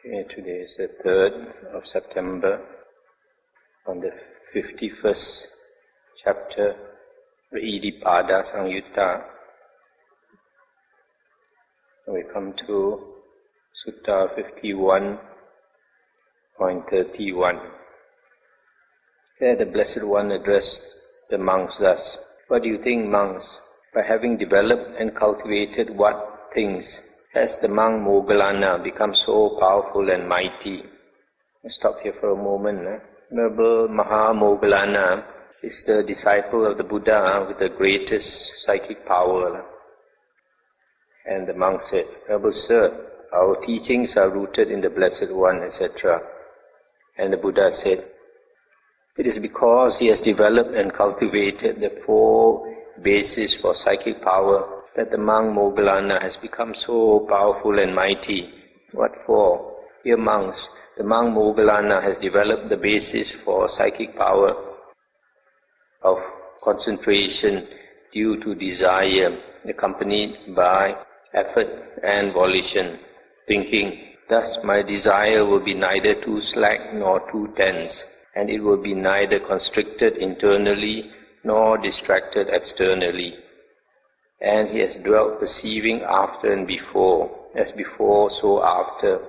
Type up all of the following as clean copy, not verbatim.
Okay, today is the 3rd of September, on the 51st chapter, the Iddhipada Samyutta. We come to Sutta 51.31. There the Blessed One addressed the monks thus: "What do you think, monks? By having developed and cultivated what things has the monk Moggallana become so powerful and mighty?" Let's stop here for a moment. Venerable Maha Moggallana is the disciple of the Buddha with the greatest psychic power. And the monk said, "Venerable Sir, our teachings are rooted in the Blessed One, etc." And the Buddha said, "It is because he has developed and cultivated the 4 bases for psychic power that the monk Moggallana has become so powerful and mighty." What for? Dear monks, the monk Moggallana has developed the basis for psychic power of concentration due to desire, accompanied by effort and volition, thinking, "Thus my desire will be neither too slack nor too tense, and it will be neither constricted internally nor distracted externally." And he has dwelt perceiving after and before, as before so after,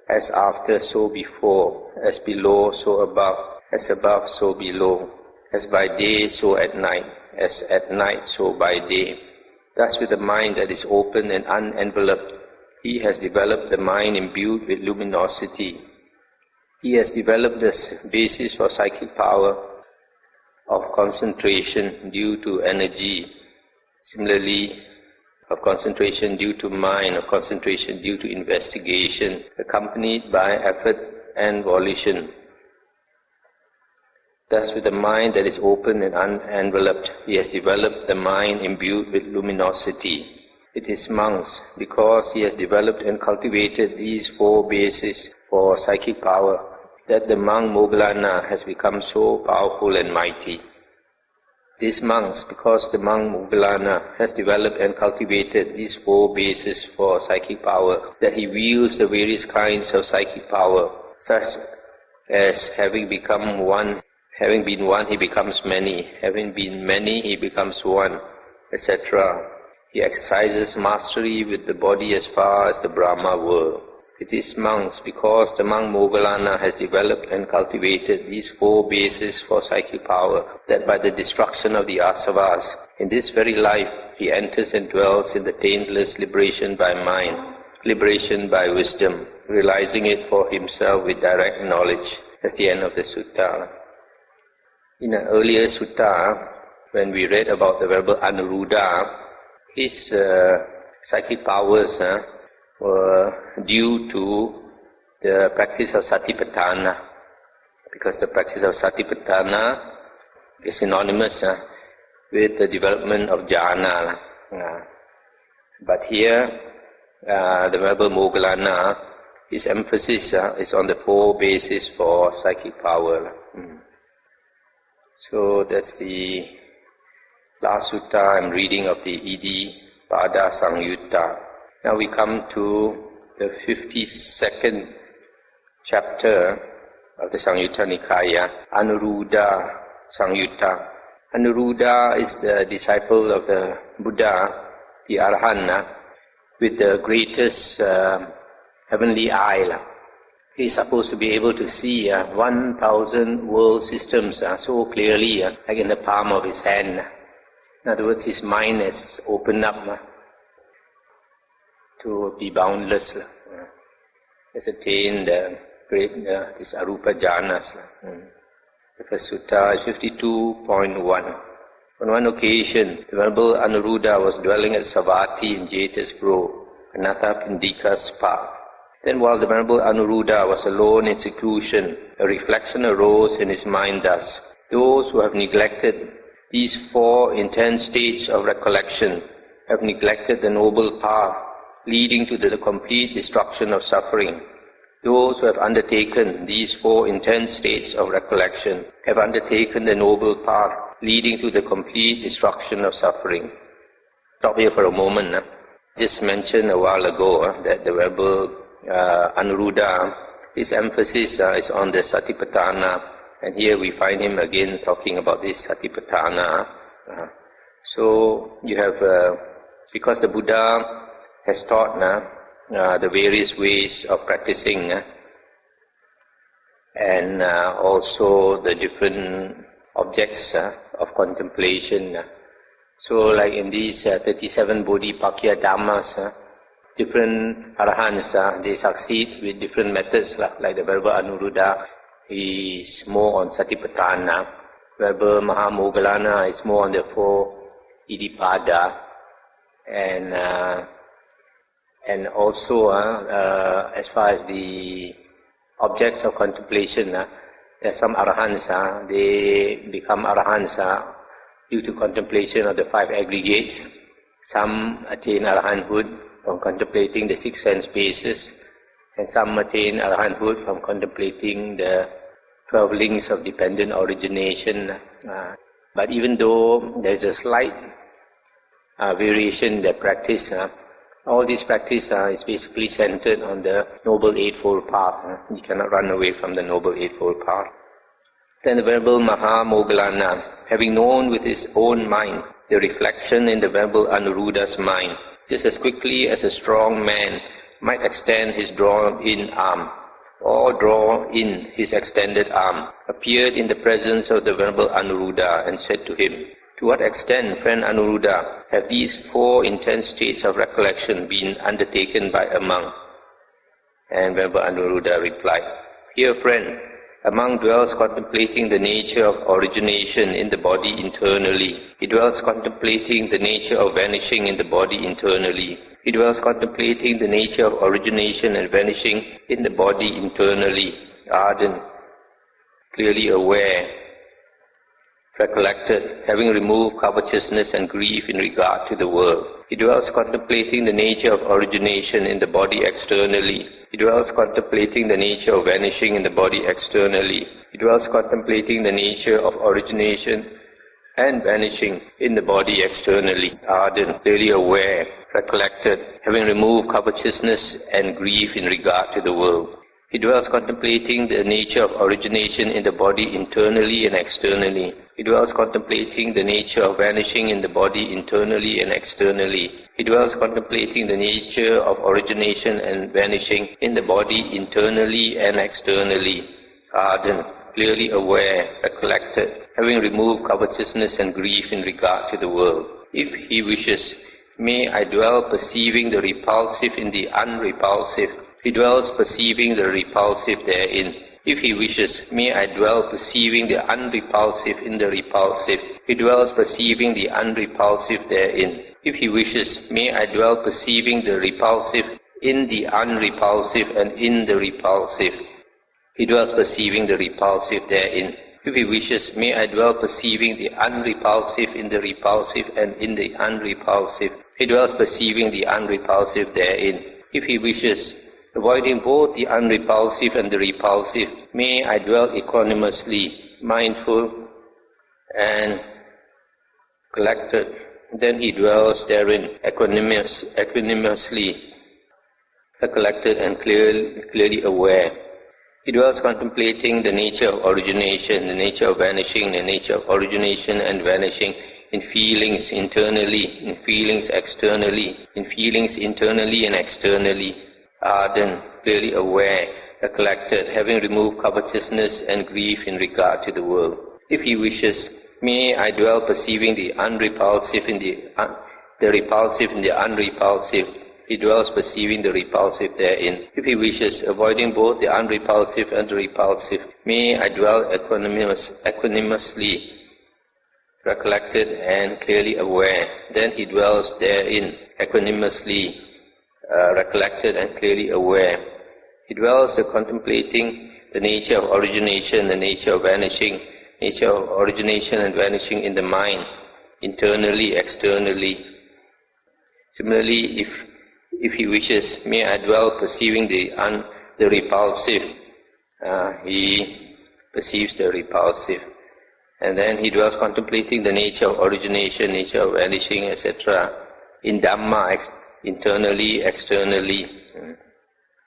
as after so before, as below so above, as above so below, as by day so at night, as at night so by day. Thus with a mind that is open and unenveloped, he has developed the mind imbued with luminosity. He has developed the basis for psychic power of concentration due to energy. Similarly, of concentration due to mind, of concentration due to investigation, accompanied by effort and volition. Thus, with a mind that is open and unenveloped, he has developed the mind imbued with luminosity. It is monks, because he has developed and cultivated these 4 bases for psychic power, that the monk Moggallana has become so powerful and mighty. These monks, because the monk Moggallana has developed and cultivated these 4 bases for psychic power, that he wields the various kinds of psychic power, such as having been one, he becomes many, having been many, he becomes one, etc. He exercises mastery with the body as far as the Brahma world. It is monks, because the monk Moggallana has developed and cultivated these 4 bases for psychic power, that by the destruction of the asavas, in this very life, he enters and dwells in the taintless liberation by mind, liberation by wisdom, realizing it for himself with direct knowledge. That's the end of the sutta. In an earlier sutta, when we read about the Venerable Anuruddha, his psychic powers were due to the practice of Satipatthana, because the practice of Satipatthana is synonymous with the development of Jhana. But here, the Venerable Moggallana, his emphasis is on the 4 bases for psychic power. So that's the last sutta I'm reading of the Iddhipada Samyutta. Now we come to the 52nd chapter of the Samyutta Nikaya, Anuruddha Samyutta. Anuruddha is the disciple of the Buddha, the Arahant, with the greatest heavenly eye. He is supposed to be able to see 1,000 world systems so clearly, like in the palm of his hand. In other words, his mind has opened up to be boundless. Has attained this Arupa Jhanas. The first sutta is 52.1. On one occasion, the Venerable Anuruddha was dwelling at Savatthi in Jeta's Grove, Anathapindika's park. Then while the Venerable Anuruddha was alone in seclusion, a reflection arose in his mind thus: "Those who have neglected these 4 intense states of recollection have neglected the noble path leading to the complete destruction of suffering. Those who have undertaken these 4 intense states of recollection have undertaken the noble path leading to the complete destruction of suffering." Stop here for a moment. Just mentioned a while ago that the Venerable Anuruddha his emphasis is on the Satipatthana, and here we find him again talking about this Satipatthana. So you have, because the Buddha has taught the various ways of practicing, and also the different objects of contemplation. So like in these 37 Bodhipakya Dhammas, different Arahants, they succeed with different methods, like the Venerable Anuruddha, he is more on Satipatthana. Venerable Mahamoggallana is more on the 4 Iddhipada, and also as far as the objects of contemplation, there are some Arahants, they become Arahants due to contemplation of the 5 aggregates. Some attain Arahanthood from contemplating the 6 sense bases, and some attain Arahanthood from contemplating the 12 links of dependent origination. But even though there is a slight variation in the practice, all this practice is basically centered on the Noble Eightfold Path. You cannot run away from the Noble Eightfold Path. Then the Venerable Mahamoggallana, having known with his own mind the reflection in the Venerable Anuruddha's mind, just as quickly as a strong man might extend his drawn-in arm, or draw in his extended arm, appeared in the presence of the Venerable Anuruddha and said to him, "To what extent, friend Anuruddha, have these 4 intense states of recollection been undertaken by a monk?" And Venerable Anuruddha replied, "Here, friend, a monk dwells contemplating the nature of origination in the body internally. He dwells contemplating the nature of vanishing in the body internally. He dwells contemplating the nature of origination and vanishing in the body internally, ardent, clearly aware, recollected, having removed covetousness and grief in regard to the world. He dwells contemplating the nature of origination in the body externally. He dwells contemplating the nature of vanishing in the body externally. He dwells contemplating the nature of origination and vanishing in the body externally, ardent, clearly aware, recollected, having removed covetousness and grief in regard to the world. He dwells contemplating the nature of origination in the body internally and externally. He dwells contemplating the nature of vanishing in the body internally and externally. He dwells contemplating the nature of origination and vanishing in the body internally and externally, ardent, clearly aware, recollected, having removed covetousness and grief in regard to the world. If he wishes, may I dwell perceiving the repulsive in the unrepulsive. He dwells perceiving the repulsive therein. If he wishes, may I dwell perceiving the unrepulsive in the repulsive. He dwells perceiving the unrepulsive therein. If he wishes, may I dwell perceiving the repulsive in the unrepulsive and in the repulsive. He dwells perceiving the repulsive therein. If he wishes, may I dwell perceiving the unrepulsive in the repulsive and in the unrepulsive. He dwells perceiving the unrepulsive therein. If he wishes, avoiding both the unrepulsive and the repulsive, may I dwell equanimously, mindful and collected. Then he dwells therein equanimously, collected and clearly aware. He dwells contemplating the nature of origination, the nature of vanishing, the nature of origination and vanishing in feelings internally, in feelings externally, in feelings internally and externally, ardent, clearly aware, recollected, having removed covetousness and grief in regard to the world. If he wishes, may I dwell perceiving the unrepulsive in the repulsive in the unrepulsive. He dwells perceiving the repulsive therein. If he wishes, avoiding both the unrepulsive and the repulsive, may I dwell equanimously, recollected and clearly aware. Then he dwells therein equanimously, recollected and clearly aware. He dwells contemplating the nature of origination, the nature of vanishing, nature of origination and vanishing in the mind, internally, externally. Similarly, if he wishes, may I dwell perceiving the repulsive. He perceives the repulsive. And then he dwells contemplating the nature of origination, nature of vanishing, etc. in Dhamma, internally, externally.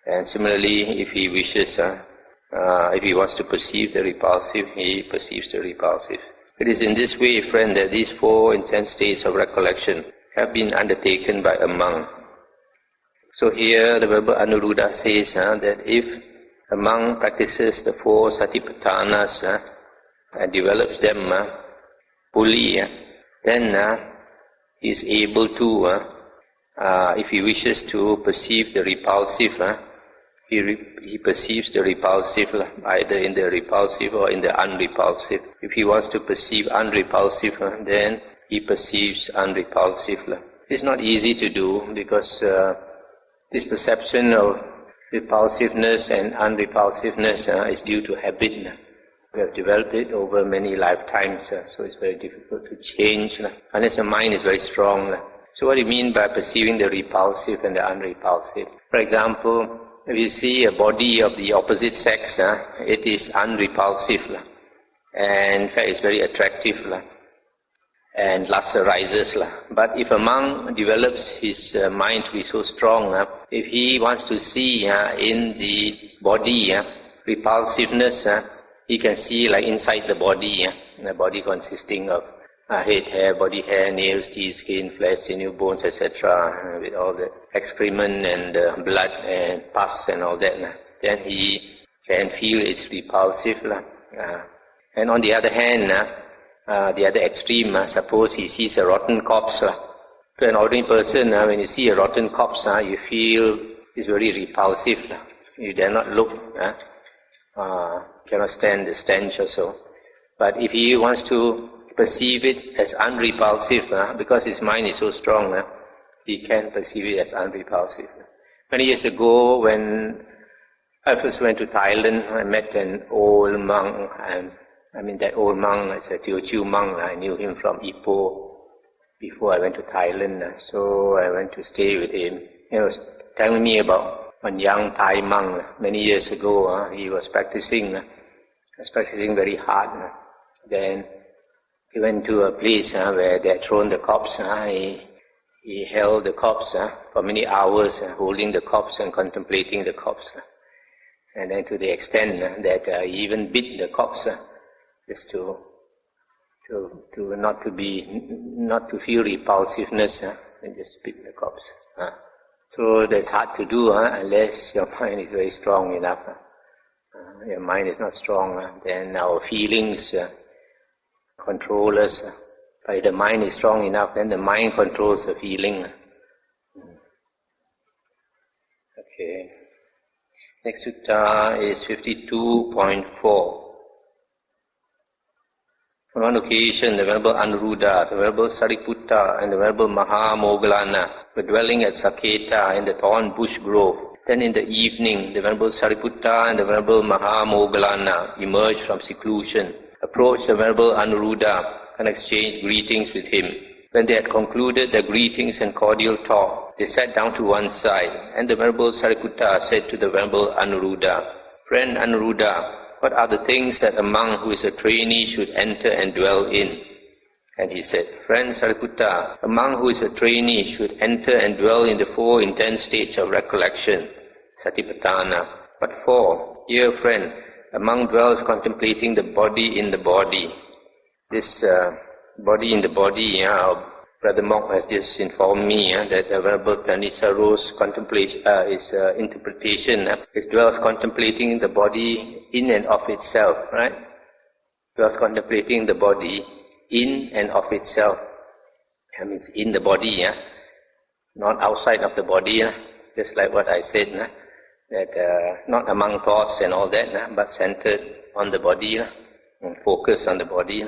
And similarly, if he wishes, if he wants to perceive the repulsive, he perceives the repulsive. It is in this way, friend, that these 4 intense states of recollection have been undertaken by a monk. So here the Venerable Anuruddha says that if a monk practices the 4 satipatthanas and develops them fully, then he is able to, if he wishes to perceive the repulsive, he perceives the repulsive either in the repulsive or in the unrepulsive. If he wants to perceive unrepulsive, then he perceives unrepulsive. It's not easy to do because this perception of repulsiveness and unrepulsiveness is due to habit. We have developed it over many lifetimes, so it's very difficult to change unless the mind is very strong. So what do you mean by perceiving the repulsive and the unrepulsive? For example, if you see a body of the opposite sex, it is unrepulsive, and in fact it's very attractive, and lust arises. But if a monk develops his mind to be so strong, if he wants to see in the body repulsiveness, he can see like inside the body consisting of head, hair, body hair, nails, teeth, skin, flesh, sinew, bones, etc., with all the excrement and blood and pus and all that. Then he can feel it's repulsive. And on the other hand, the other extreme, suppose he sees a rotten corpse. To an ordinary person, when you see a rotten corpse, you feel it's very repulsive. You dare not look, cannot stand the stench or so. But if he wants to perceive it as unrepulsive, because his mind is so strong, he can perceive it as unrepulsive. Many years ago, when I first went to Thailand, I met an old monk, and that old monk is a Teochew monk. I knew him from Ipoh before I went to Thailand, so I went to stay with him. He was telling me about one young Thai monk. Many years ago, he was practicing very hard. Then he went to a place where they had thrown the corpse. He held the corpse for many hours, holding the corpse and contemplating the corpse. And then to the extent that he even beat the corpse, just to not to feel repulsiveness, and just beat the corpse. So that's hard to do unless your mind is very strong enough. Your mind is not strong, then our feelings control us. But if the mind is strong enough, then the mind controls the feeling. Okay. Next sutta is 52.4. On one occasion, the Venerable Anuruddha, the Venerable Sariputta, and the Venerable Mahamoggallana were dwelling at Saketa in the thorn bush grove. Then in the evening, the Venerable Sariputta and the Venerable Mahamoggallana emerged from seclusion, approached the Venerable Anuruddha, and exchanged greetings with him. When they had concluded their greetings and cordial talk, they sat down to one side, and the Venerable Sariputta said to the Venerable Anuruddha, "Friend Anuruddha, what are the things that a monk who is a trainee should enter and dwell in?" And he said, "Friend Sariputta, a monk who is a trainee should enter and dwell in the 4 intense states of recollection, satipatthana. What for? Dear friend, a monk dwells contemplating the body in the body." This body in the body, Brother Mok has just informed me that the Venerable Panissaro's interpretation is dwells contemplating the body in and of itself, right? Dwells contemplating the body in and of itself. That means in the body, not outside of the body, just like what I said, that not among thoughts and all that, but centered on the body, and focused on the body.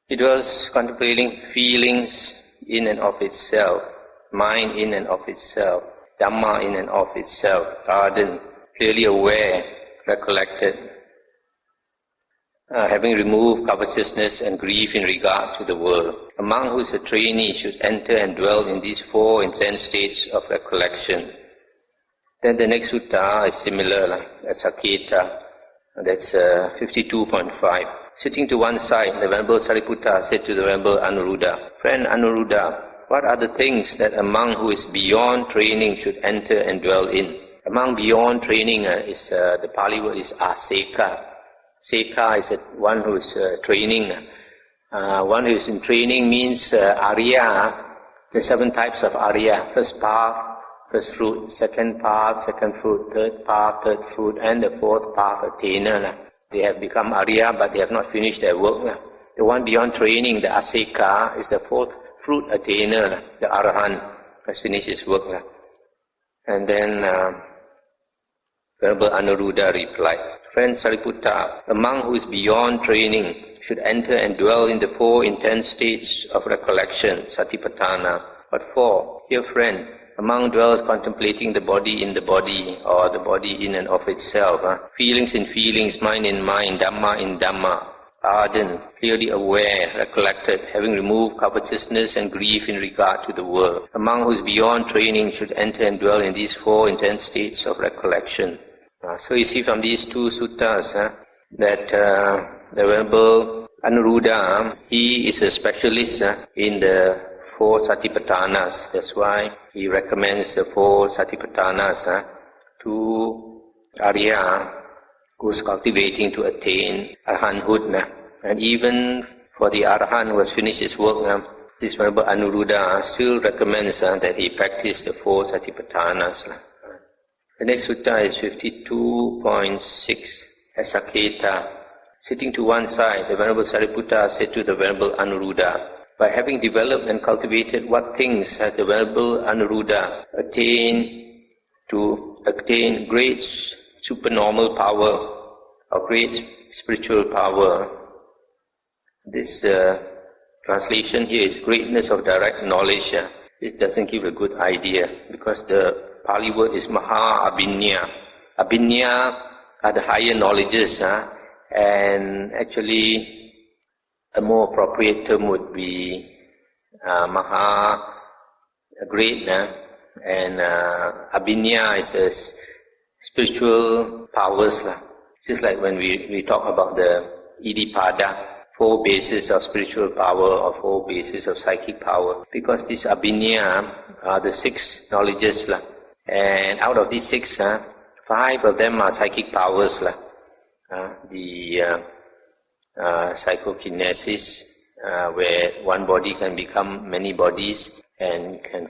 It was contemplating feelings in and of itself, mind in and of itself, Dhamma in and of itself, ardent, clearly aware, recollected, having removed covetousness and grief in regard to the world. A monk who is a trainee should enter and dwell in these 4 intense states of recollection. Then the next sutta is similar, as Saketa, that's 52.5. Sitting to one side, the Venerable Sariputta said to the Venerable Anuruddha, "Friend Anuruddha, what are the things that a monk who is beyond training should enter and dwell in? A monk beyond training is, the Pali word is aseka. Seka is one who is training. One who is in training means Arya. The 7 types of Arya. First path, first fruit. Second path, second fruit. Third path, third fruit. And the fourth path, attainer. They have become Arya, but they have not finished their work. The one beyond training, the Aseka, is the fourth fruit attainer. The Arahant has finished his work. And then Venerable Anuruddha replied, Friend Sariputta, a monk who is beyond training should enter and dwell in the 4 intense states of recollection, satipatthana. What for? Dear friend, a monk dwells contemplating the body in the body, or the body in and of itself, feelings in feelings, mind in mind, Dhamma in Dhamma, ardent, clearly aware, recollected, having removed covetousness and grief in regard to the world. A monk who is beyond training should enter and dwell in these 4 intense states of recollection. So you see from these 2 suttas that the Venerable Anuruddha, he is a specialist in the 4 satipatthanas. That's why he recommends the 4 satipatthanas to Arya who is cultivating to attain arahanthood. And even for the arahant who has finished his work, this Venerable Anuruddha still recommends that he practice the 4 satipatthanas. The next sutta is 52.6, Asaketa. Sitting to one side, the Venerable Sariputta said to the Venerable Anuruddha, by having developed and cultivated what things has the Venerable Anuruddha attained to attain great supernormal power or great spiritual power? This translation here is greatness of direct knowledge. This doesn't give a good idea because the Pali word is Maha Abhinya. Abhinya are the higher knowledges, and actually a more appropriate term would be Maha, great, and Abhinya is the spiritual powers. Just like when we talk about the Iddhipada, 4 bases of spiritual power or 4 bases of psychic power. Because these Abhinya are the 6 knowledges. And out of these 6, 5 of them are psychic powers. The psychokinesis, where one body can become many bodies and can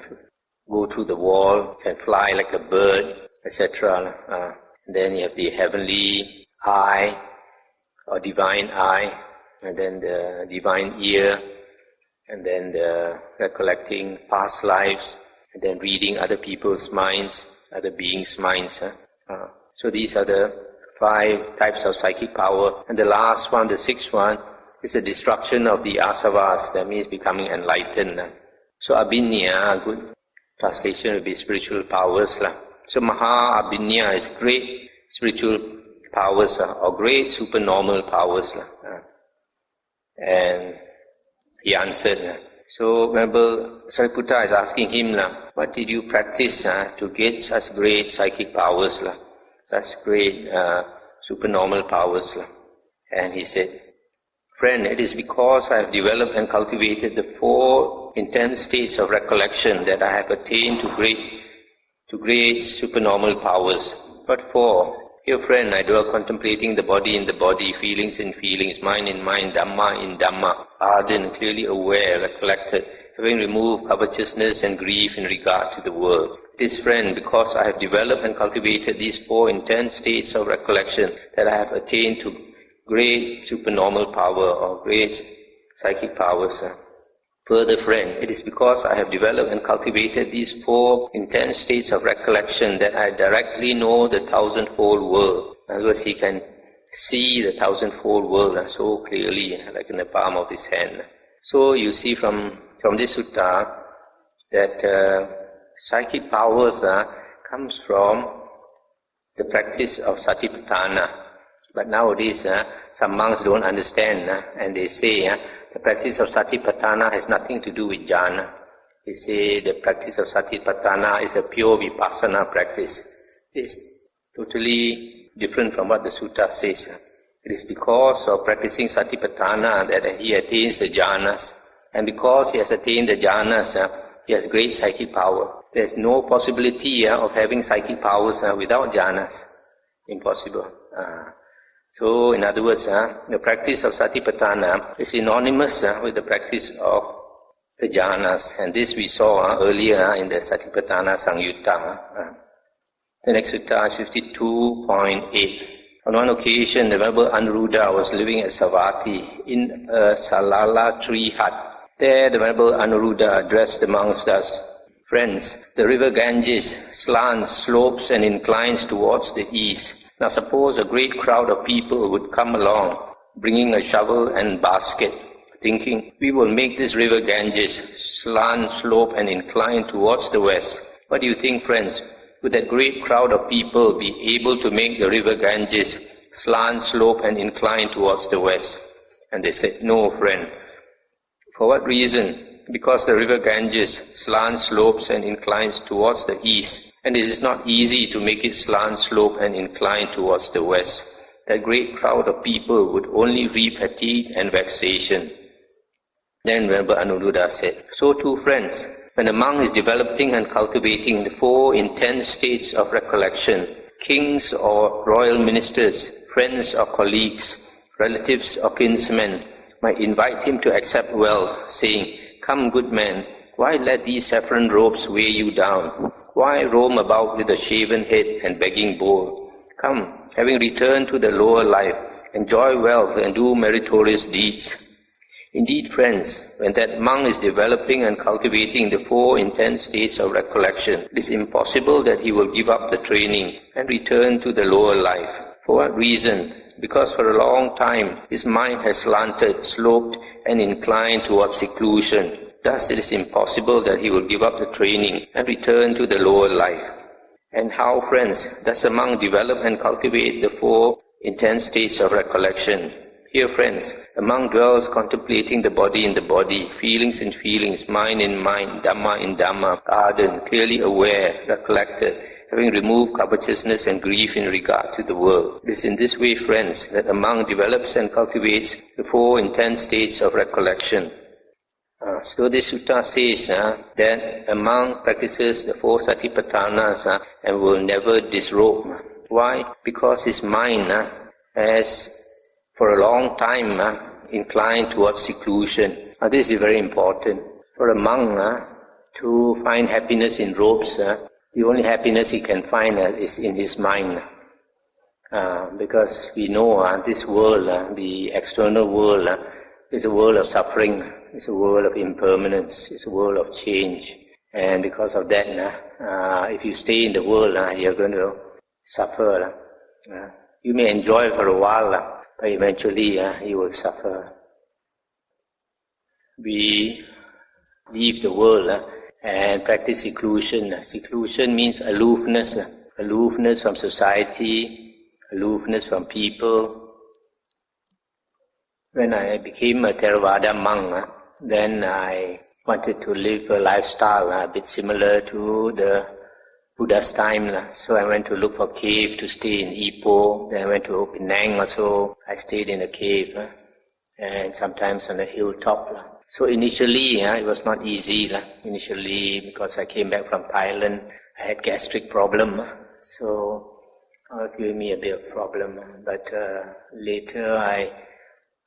go through the wall, can fly like a bird, etc. Then you have the heavenly eye or divine eye, and then the divine ear, and then the recollecting past lives, and then reading other people's minds, other beings' minds. So these are the 5 types of psychic power. And the last one, the 6th one, is the destruction of the asavas, that means becoming enlightened. So Abhinya, a good translation would be spiritual powers. So Maha Abhinya is great spiritual powers, or great supernormal powers. And he answered. So Venerable Sariputta is asking him, what did you practice to get such great psychic powers, such great supernormal powers? And he said, Friend, it is because I have developed and cultivated the 4 intense states of recollection that I have attained to great supernormal powers. What for? Dear friend, I dwell contemplating the body in the body, feelings in feelings, mind in mind, Dhamma in Dhamma, ardent, clearly aware, recollected, having removed covetousness and grief in regard to the world. It is, friend, because I have developed and cultivated these 4 intense states of recollection that I have attained to great supernormal power or great psychic powers. Further, friend, it is because I have developed and cultivated these 4 intense states of recollection that I directly know the 1,000-fold world. In other words, he can see the 1,000-fold world so clearly, like in the palm of his hand. So you see from this sutta that psychic powers comes from the practice of satipatthana. But nowadays, some monks don't understand, and they say the practice of satipatthana has nothing to do with jhana. They say the practice of satipatthana is a pure vipassana practice. It's totally different from what the sutta says. It is because of practicing satipatthana that he attains the jhanas. And because he has attained the jhanas, he has great psychic power. There's no possibility of having psychic powers without jhanas. Impossible. So, in other words, the practice of Satipatthana is synonymous with the practice of the jhanas, and this we saw earlier in the Satipatthana Samyutta. The next sutta is 52.8. On one occasion, the Venerable Anuruddha was living at Savatthi in a salala tree hut. There, the Venerable Anuruddha addressed the monks thus: Friends, the river Ganges slants, slopes and inclines towards the east. Now suppose a great crowd of people would come along, bringing a shovel and basket, thinking, we will make this river Ganges slant, slope and incline towards the west. What do you think, friends? Would that great crowd of people be able to make the river Ganges slant, slope and incline towards the west? And they said, no, friend. For what reason? Because the river Ganges slants, slopes and inclines towards the east, and it is not easy to make it slant, slope and incline towards the west. That great crowd of people would only reap fatigue and vexation. Then Venerable Anuruddha said, so too, friends, when a monk is developing and cultivating the 4 intense states of recollection, kings or royal ministers, friends or colleagues, relatives or kinsmen might invite him to accept wealth, saying, come, good man, why let these saffron robes weigh you down? Why roam about with a shaven head and begging bowl? Come, having returned to the lower life, enjoy wealth and do meritorious deeds. Indeed, friends, when that monk is developing and cultivating the 4 intense states of recollection, it is impossible that he will give up the training and return to the lower life. For what reason? Because for a long time his mind has slanted, sloped and inclined towards seclusion. Thus it is impossible that he will give up the training and return to the lower life. And how, friends, does a monk develop and cultivate the 4 intense states of recollection? Here, friends, a monk dwells contemplating the body in the body, feelings in feelings, mind in mind, Dhamma in Dhamma, ardent, clearly aware, recollected, having removed covetousness and grief in regard to the world. It is in this way, friends, that a monk develops and cultivates the 4 intense states of recollection. So this sutta says that a monk practices the 4 satipatthanas and will never disrobe. Why? Because his mind has for a long time inclined towards seclusion. Now this is very important. For a monk to find happiness in robes, the only happiness he can find is in his mind. Because we know this world, the external world, is a world of suffering, it's a world of impermanence, it's a world of change. And because of that, if you stay in the world, you're going to suffer. You may enjoy for a while, but eventually you will suffer. We leave the world and practice seclusion. Seclusion means aloofness. Aloofness from society, aloofness from people. When I became a Theravada monk, then I wanted to live a lifestyle a bit similar to the Buddha's time. So I went to look for a cave to stay in Ipoh. Then I went to Penang also. I stayed in a cave and sometimes on a hilltop. So initially it was not easy. Initially, because I came back from Thailand, I had gastric problem. So it was giving me a bit of problem. But later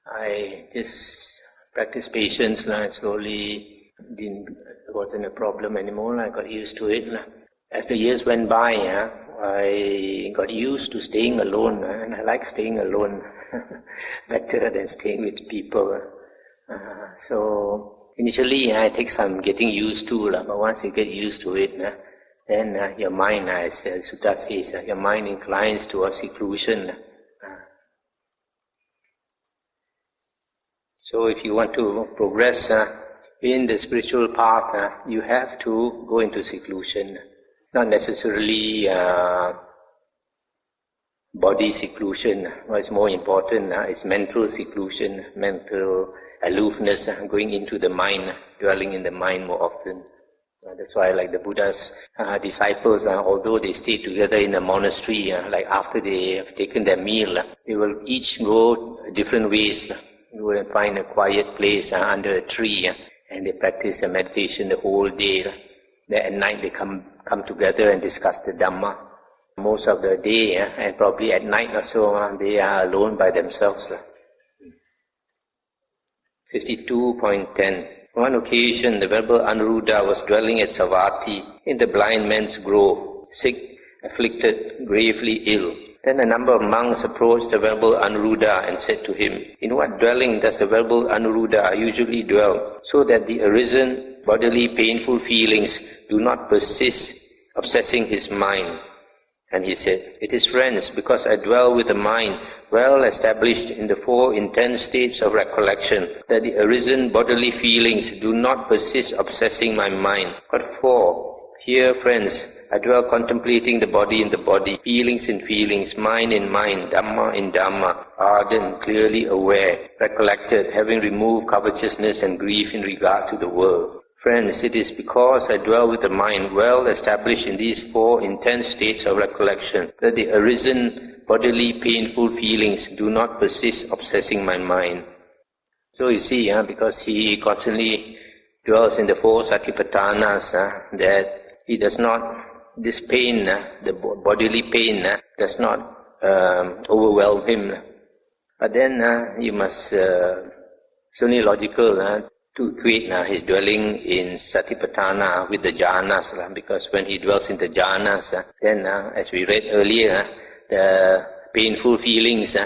I just practiced patience and slowly it wasn't a problem anymore. I got used to it. As the years went by, I got used to staying alone, and I like staying alone better than staying with people. So initially, it takes some getting used to, but once you get used to it, then your mind, as Sutta says, your mind inclines towards seclusion. So if you want to progress in the spiritual path, you have to go into seclusion. Not necessarily body seclusion. What's more important is mental seclusion, mental aloofness, going into the mind, dwelling in the mind more often. That's why, like the Buddha's disciples, although they stay together in a monastery, like after they have taken their meal, they will each go different ways. You will find a quiet place under a tree, and they practice the meditation the whole day. Then at night they come together and discuss the Dhamma. Most of the day, and probably at night or so, they are alone by themselves. 52.10. On one occasion, the Venerable Anuruddha was dwelling at Savatthi in the blind man's grove, sick, afflicted, gravely ill. Then a number of monks approached the Venerable Anuruddha and said to him, "In what dwelling does the Venerable Anuruddha usually dwell, so that the arisen bodily painful feelings do not persist, obsessing his mind?" And he said, "It is, friends, because I dwell with a mind well established in the 4 intense states of recollection, that the arisen bodily feelings do not persist obsessing my mind. What for? Here, friends, I dwell contemplating the body in the body, feelings in feelings, mind in mind, Dhamma in Dhamma, ardent, clearly aware, recollected, having removed covetousness and grief in regard to the world. Friends, it is because I dwell with the mind well established in these 4 intense states of recollection, that the arisen bodily painful feelings do not persist obsessing my mind." So you see, because he constantly dwells in the 4 Satipatthanas, that he does not, this pain, the bodily pain, does not overwhelm him. But then you must, it's only logical to equate his dwelling in Satipatthana with the Jhanas, because when he dwells in the Jhanas, then as we read earlier, the painful feelings,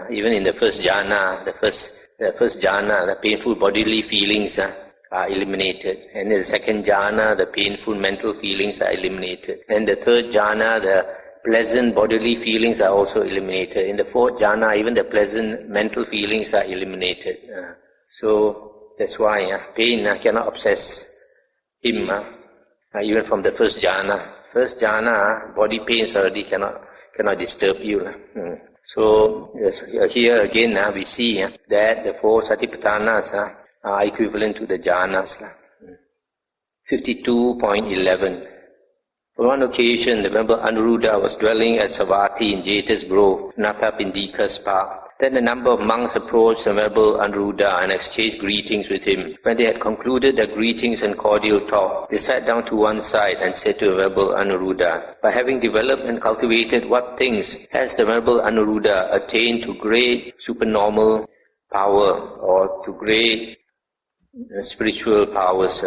even in the first Jhana, the first Jhana, the painful bodily feelings are eliminated. And in the second Jhana, the painful mental feelings are eliminated. And the third Jhana, the pleasant bodily feelings are also eliminated. In the 4th Jhana, even the pleasant mental feelings are eliminated. So that's why pain cannot obsess him, even from the first Jhana. First Jhana, body pains already cannot disturb you. So here again we see that the 4 Satipatthanas are equivalent to the Jhanas. 52.11. On one occasion, the Venerable Anuruddha was dwelling at Savatthi in Jeta's Grove, Nathapindika's park. Then a number of monks approached the Venerable Anuruddha and exchanged greetings with him. When they had concluded their greetings and cordial talk, they sat down to one side and said to the Venerable Anuruddha, "By having developed and cultivated what things has the Venerable Anuruddha attained to great supernormal power or to great spiritual powers?"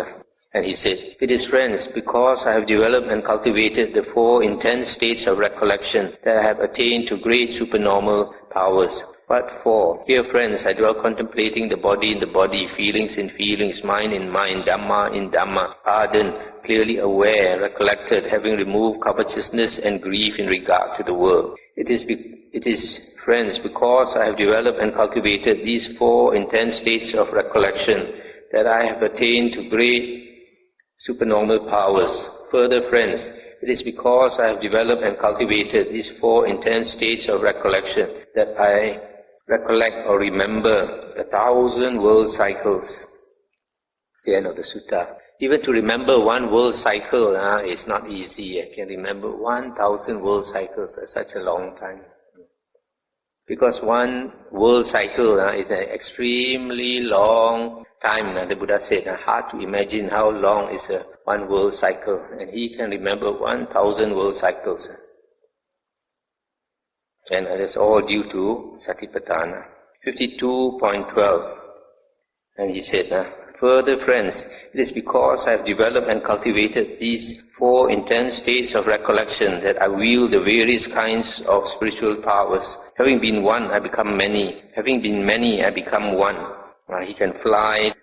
And he said, "It is, friends, because I have developed and cultivated the 4 intense states of recollection that I have attained to great supernormal powers." What for? Here, friends, I dwell contemplating the body in the body, feelings in feelings, mind in mind, Dhamma in Dhamma, ardent, clearly aware, recollected, having removed covetousness and grief in regard to the world. It is, friends, because I have developed and cultivated these 4 intense states of recollection that I have attained to great supernormal powers. Further, friends, it is because I have developed and cultivated these 4 intense states of recollection that I recollect or remember 1,000 world cycles. It's the end of the sutta. Even to remember one world cycle is not easy. I can remember 1,000 world cycles at such a long time. Because one world cycle is an extremely long time. The Buddha said, hard to imagine how long is one world cycle. And he can remember 1,000 world cycles. And that's all due to Satipatthana. 52.12. And he said, further, friends, it is because I have developed and cultivated these 4 intense states of recollection that I wield the various kinds of spiritual powers. Having been one, I become many. Having been many, I become one. He can fly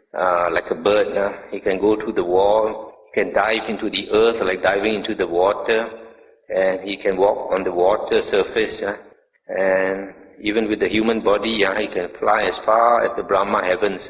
like a bird. He can go through the wall. He can dive into the earth like diving into the water. And he can walk on the water surface. And even with the human body, he can fly as far as the Brahma heavens.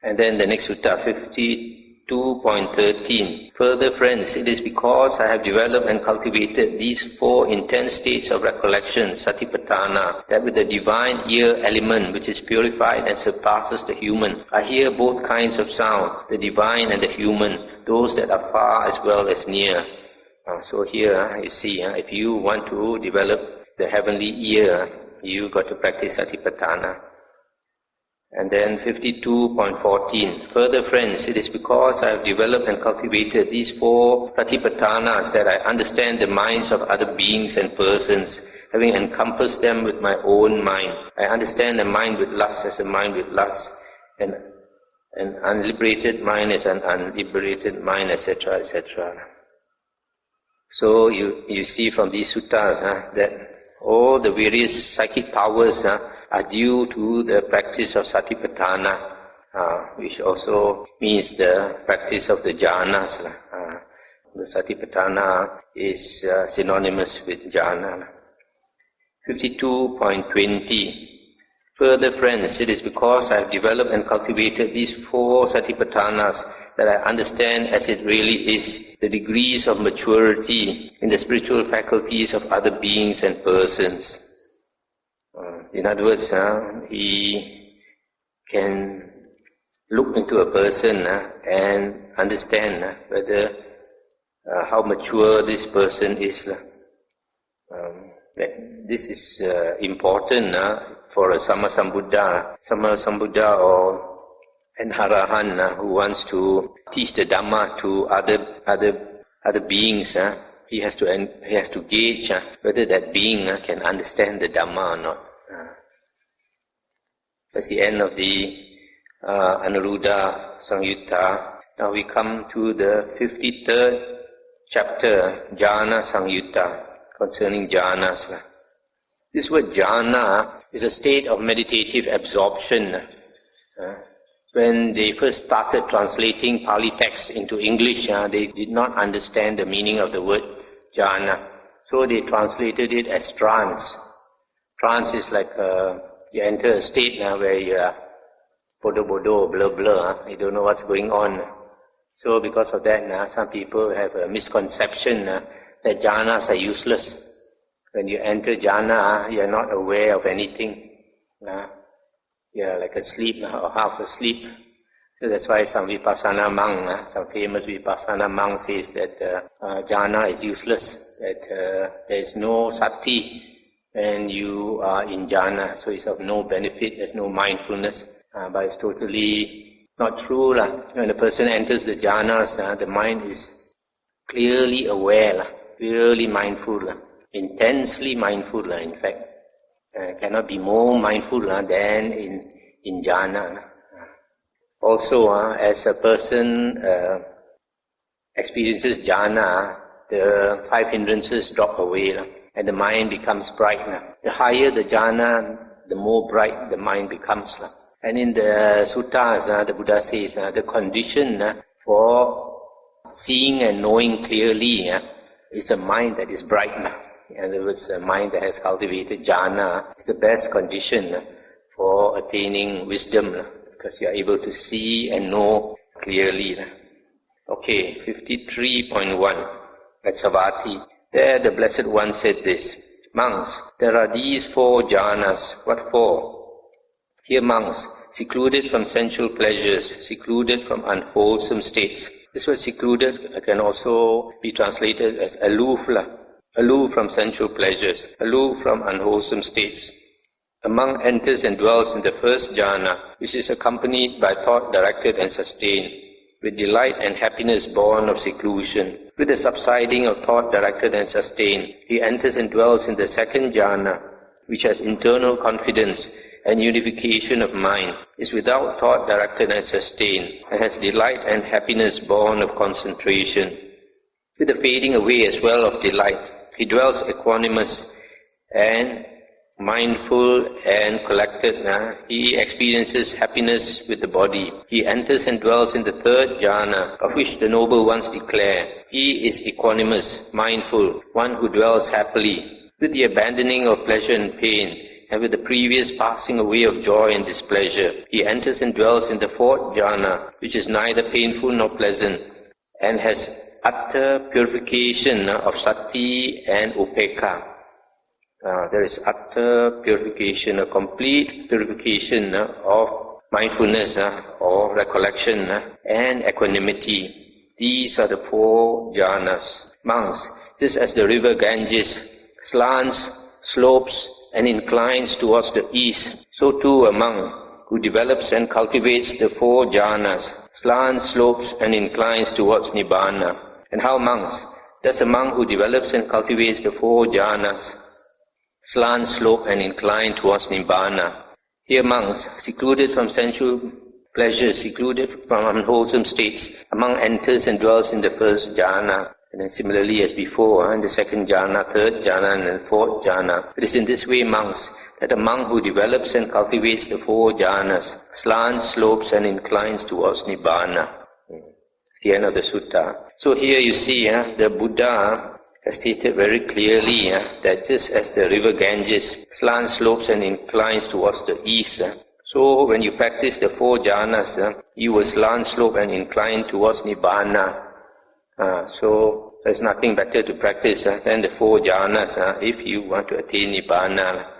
And then the next sutta, 52.13. Further, friends, it is because I have developed and cultivated these 4 intense states of recollection, Satipatthana, that with the divine ear element, which is purified and surpasses the human, I hear both kinds of sound, the divine and the human, those that are far as well as near. So here, you see, if you want to develop the heavenly ear, you got to practice Satipatthana. And then 52.14. Further friends, it is because I have developed and cultivated these 4 satipatthanas that I understand the minds of other beings and persons, having encompassed them with my own mind. I understand a mind with lust as a mind with lust, and an unliberated mind as an unliberated mind, etc., etc. So you see from these suttas that all the various psychic powers are due to the practice of satipatthana, which also means the practice of the jhanas. The satipatthana is synonymous with jhana. 52.20. Further friends, it is because I have developed and cultivated these 4 satipatthanas that I understand as it really is the degrees of maturity in the spiritual faculties of other beings and persons. In other words, he can look into a person and understand whether how mature this person is. This is important for a Sammasambuddha or an Arahant who wants to teach the Dhamma to other beings. He has to gauge whether that being can understand the Dhamma or not. That's the end of the Anuruddha Samyutta. Now we come to the 53rd chapter, Jhana Samyutta, concerning jhanas. This word jhana is a state of meditative absorption. When they first started translating Pali texts into English, they did not understand the meaning of the word jhana. So they translated it as trance. Trance is like you enter a state where you are bodo-bodo, blur-blur, you don't know what's going on. So because of that, some people have a misconception that jhanas are useless. When you enter jhana, you are not aware of anything. You are like asleep or half asleep. So that's why some vipassana monk, some famous vipassana monk says that jhana is useless, that there is no sati when you are in jhana, so it's of no benefit, there's no mindfulness. But it's totally not true. When a person enters the jhanas, the mind is clearly aware, clearly mindful, intensely mindful, in fact. Cannot be more mindful than in jhana. Also, as a person experiences jhana, the 5 hindrances drop away, and the mind becomes bright. The higher the jhana, the more bright the mind becomes. And in the suttas, the Buddha says the condition for seeing and knowing clearly is a mind that is bright. In other words, a mind that has cultivated jhana is the best condition for attaining wisdom, because you are able to see and know clearly. Okay, 53.1, at Savatthi. There the Blessed One said this: monks, there are these 4 jhanas. What for? Here monks, secluded from sensual pleasures, secluded from unwholesome states. This word secluded can also be translated as aloof, aloof from sensual pleasures, aloof from unwholesome states. A monk enters and dwells in the first jhana, which is accompanied by thought directed and sustained, with delight and happiness born of seclusion. With the subsiding of thought directed and sustained, he enters and dwells in the second jhana, which has internal confidence and unification of mind, is without thought directed and sustained, and has delight and happiness born of concentration. With the fading away as well of delight, he dwells equanimous and mindful and collected. He experiences happiness with the body. He enters and dwells in the third jhana, of which the noble ones declare, he is equanimous, mindful, one who dwells happily. With the abandoning of pleasure and pain, and with the previous passing away of joy and displeasure, he enters and dwells in the fourth jhana, which is neither painful nor pleasant, and has utter purification of sati and upekkha. There is utter purification, a complete purification of mindfulness or recollection and equanimity. These are the 4 jhanas. Monks, just as the river Ganges slants, slopes, and inclines towards the east, so too a monk who develops and cultivates the 4 jhanas, slants, slopes and inclines towards Nibbana. And how, monks? Does a monk who develops and cultivates the 4 jhanas, slants, slope and incline towards Nibbana. Here, monks, secluded from sensual pleasures, secluded from unwholesome states, a monk enters and dwells in the 1st jhana. And then similarly as before, in the 2nd jhana, 3rd jhana and then 4th jhana. It is in this way, monks, that a monk who develops and cultivates the 4 jhanas, slants, slopes and inclines towards Nibbana. It's the end of the sutta. So here you see, the Buddha has stated very clearly that just as the river Ganges slants, slopes and inclines towards the east, so when you practice the 4 jhanas, you will slant, slope and incline towards Nibbana. So there's nothing better to practice than the 4 jhanas if you want to attain Nibbana.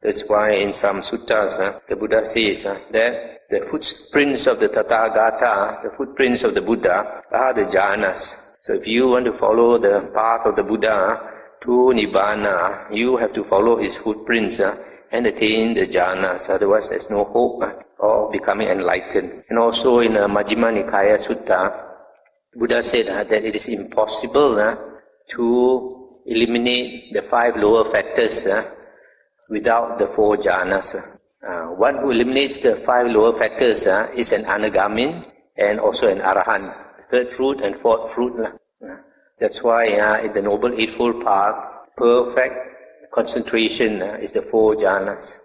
That's why in some suttas the Buddha says that the footprints of the Tathagata, the footprints of the Buddha, are the jhanas. So if you want to follow the path of the Buddha to Nibbana, you have to follow his footprints and attain the jhanas. Otherwise there's no hope of becoming enlightened. And also in Majjhima Nikaya Sutta, Buddha said that it is impossible to eliminate the 5 lower factors without the 4 jhanas. One who eliminates the 5 lower factors is an Anagamin and also an Arahant, 3rd fruit and 4th fruit. That's why in the Noble Eightfold Path, perfect concentration is the 4 jhanas.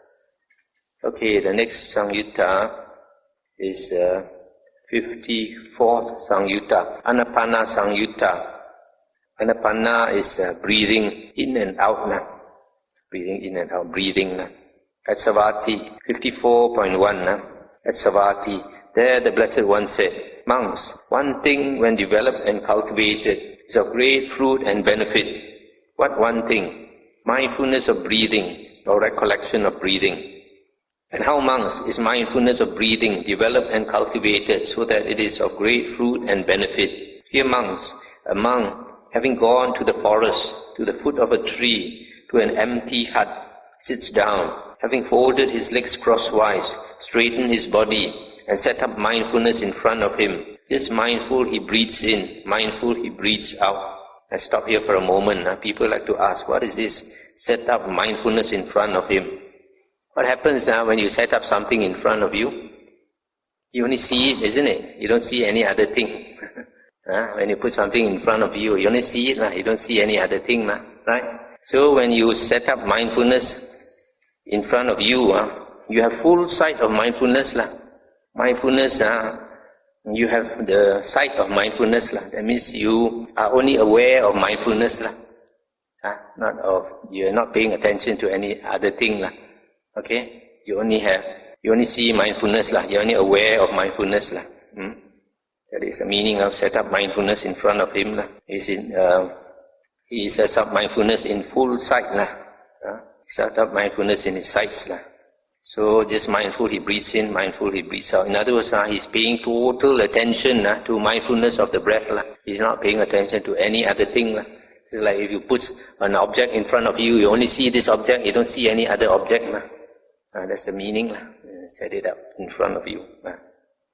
Okay, the next Samyutta is 54th Samyutta, Anapana Samyutta. Anapana is breathing in and out. Breathing in and out, breathing. At Savatthi, 54.1, at Savatthi, there the Blessed One said, monks, one thing when developed and cultivated is of great fruit and benefit. What one thing? Mindfulness of breathing, or recollection of breathing. And how, monks, is mindfulness of breathing developed and cultivated so that it is of great fruit and benefit? Here, monks, a monk, having gone to the forest, to the foot of a tree, to an empty hut, sits down, having folded his legs crosswise, straightened his body, and set up mindfulness in front of him. Just mindful he breathes in, mindful he breathes out. I stop here for a moment. People like to ask, what is this? Set up mindfulness in front of him. What happens when you set up something in front of you? You only see it, isn't it? You don't see any other thing. When you put something in front of you, you only see it, you don't see any other thing, right? So when you set up mindfulness in front of you, you have full sight of mindfulness. Mindfulness, you have the sight of mindfulness. That means you are only aware of mindfulness. You're not paying attention to any other thing. Okay? You only see mindfulness. You're only aware of mindfulness. That is the meaning of set up mindfulness in front of him. He sets up mindfulness in full sight. Set up mindfulness in his sights. So just mindful he breathes in, mindful he breathes out. In other words, he's paying total attention to mindfulness of the breath. He's not paying attention to any other thing. It's like if you put an object in front of you, you only see this object, you don't see any other object. That's the meaning. Set it up in front of you.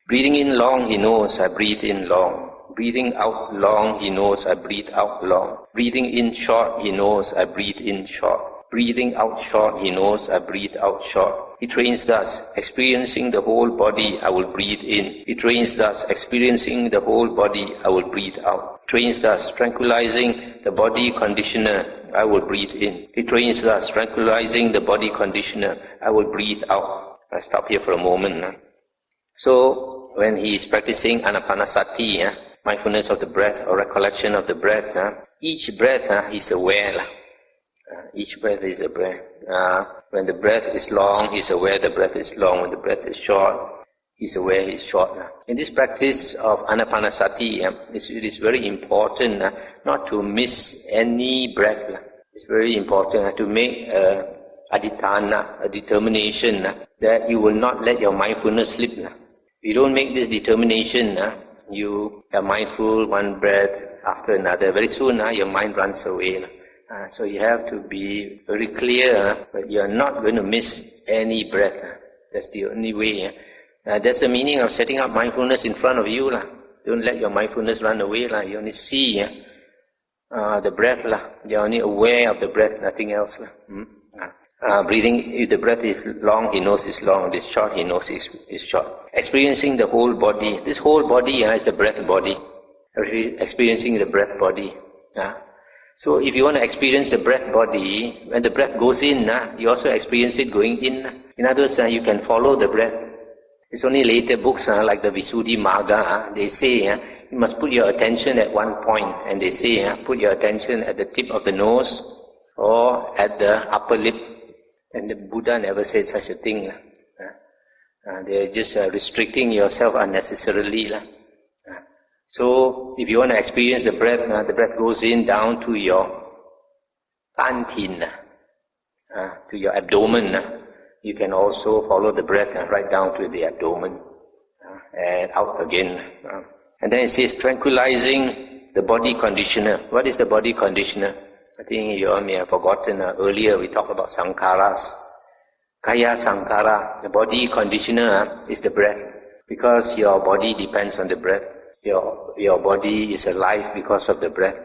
Breathing in long, he knows, I breathe in long. Breathing out long, he knows, I breathe out long. Breathing in short, he knows, I breathe in short. Breathing out short, he knows, I breathe out short. He trains thus, experiencing the whole body, I will breathe in. He trains thus, experiencing the whole body, I will breathe out. He trains thus, tranquilizing the body conditioner, I will breathe in. He trains thus, tranquilizing the body conditioner, I will breathe out. I stop here for a moment. So, when he is practicing Anapanasati, mindfulness of the breath or recollection of the breath, each breath he's aware. Each breath is a breath. When the breath is long, he's aware the breath is long. When the breath is short, he's aware he's short. In this practice of Anapanasati, it is very important not to miss any breath. It's very important to make adhitthana, a determination that you will not let your mindfulness slip. If you don't make this determination, you are mindful one breath after another. Very soon your mind runs away. So you have to be very clear that you are not going to miss any breath. That's the only way. That's the meaning of setting up mindfulness in front of you. Don't let your mindfulness run away. You only see the breath. You're only aware of the breath, nothing else. Breathing, if the breath is long, he knows it's long. If it's short, he knows it's short. Experiencing the whole body. This whole body is the breath body. Experiencing the breath body. So if you want to experience the breath body, when the breath goes in, you also experience it going in. In other words, you can follow the breath. It's only later books like the Visuddhi Magga, they say you must put your attention at one point, and they say put your attention at the tip of the nose or at the upper lip. And the Buddha never said such a thing. They're just restricting yourself unnecessarily. So, if you want to experience the breath goes in down to your pantin, to your abdomen. You can also follow the breath right down to the abdomen and out again. And then it says tranquilizing the body conditioner. What is the body conditioner? I think you all may have forgotten. Earlier we talked about sankharas. Kaya sankhara, the body conditioner is the breath. Because your body depends on the breath. Your body is alive because of the breath.